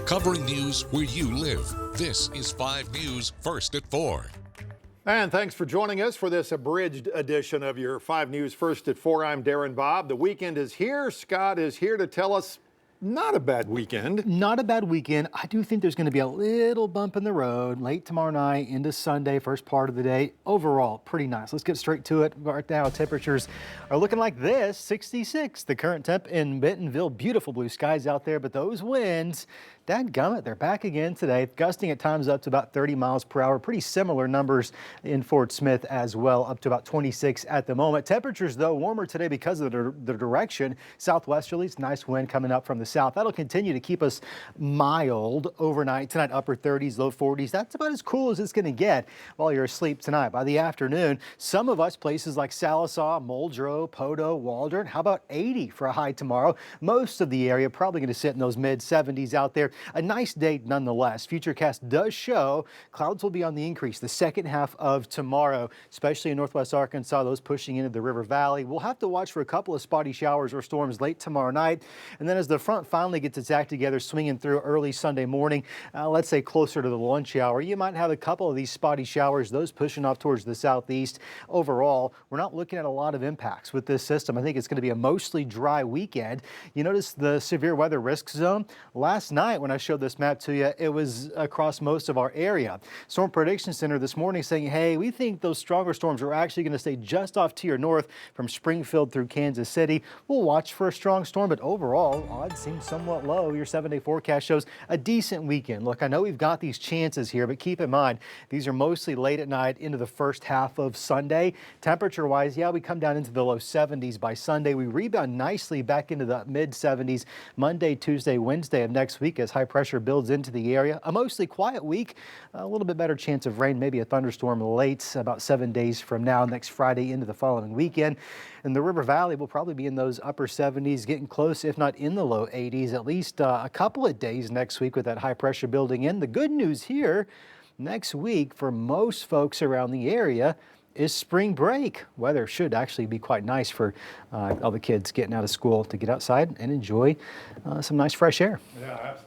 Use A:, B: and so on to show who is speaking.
A: covering news where you live. This is 5 News First at 4.
B: And thanks for joining us for this abridged edition of your 5 News First at 4. I'm Darren Bobb. The weekend is here. Scott is here to tell us not a bad weekend.
C: Not a bad weekend. I do think there's going to be a little bump in the road late tomorrow night into Sunday, first part of the day. Overall, pretty nice. Let's get straight to it. Right now, temperatures are looking like this, 66. The current temp in Bentonville. Beautiful blue skies out there, but those winds, dadgummit, they're back again today, gusting at times up to about 30 miles per hour. Pretty similar numbers in Fort Smith as well, up to about 26 at the moment. Temperatures, though, warmer today because of the direction. Southwesterlies, nice wind coming up from the south. That'll continue to keep us mild overnight tonight, upper 30s, low 40s. That's about as cool as it's going to get while you're asleep tonight. By the afternoon, some of us places like Sallisaw, Muldrow, Podo, Waldron, how about 80 for a high tomorrow? Most of the area probably going to sit in those mid 70s out there. A nice day nonetheless. Futurecast does show clouds will be on the increase the second half of tomorrow, especially in northwest Arkansas, those pushing into the River Valley. We'll have to watch for a couple of spotty showers or storms late tomorrow night. And then as the front finally gets its act together, swinging through early Sunday morning, let's say closer to the lunch hour, you might have a couple of these spotty showers, those pushing off towards the southeast. Overall, we're not looking at a lot of impacts with this system. I think it's going to be a mostly dry weekend. You notice the severe weather risk zone. Last night when I showed this map to you, it was across most of our area. Storm Prediction Center this morning saying, hey, we think those stronger storms are actually going to stay just off to your north from Springfield through Kansas City. We'll watch for a strong storm, but overall, odds seem somewhat low. Your 7-day forecast shows a decent weekend. Look, I know we've got these chances here, but keep in mind, these are mostly late at night into the first half of Sunday. Temperature-wise, yeah, we come down into the low 70s by Sunday. We rebound nicely back into the mid 70s Monday, Tuesday, Wednesday of next week as high pressure builds into the area. A mostly quiet week, a little bit better chance of rain, maybe a thunderstorm late, about 7 days from now, next Friday into the following weekend. And the River Valley will probably be in those upper 70s, getting close, if not in the low 80s, at least a couple of days next week with that high pressure building in. The good news here, next week for most folks around the area is spring break. Weather should actually be quite nice for all the kids getting out of school to get outside and enjoy some nice fresh air.
B: Yeah, absolutely.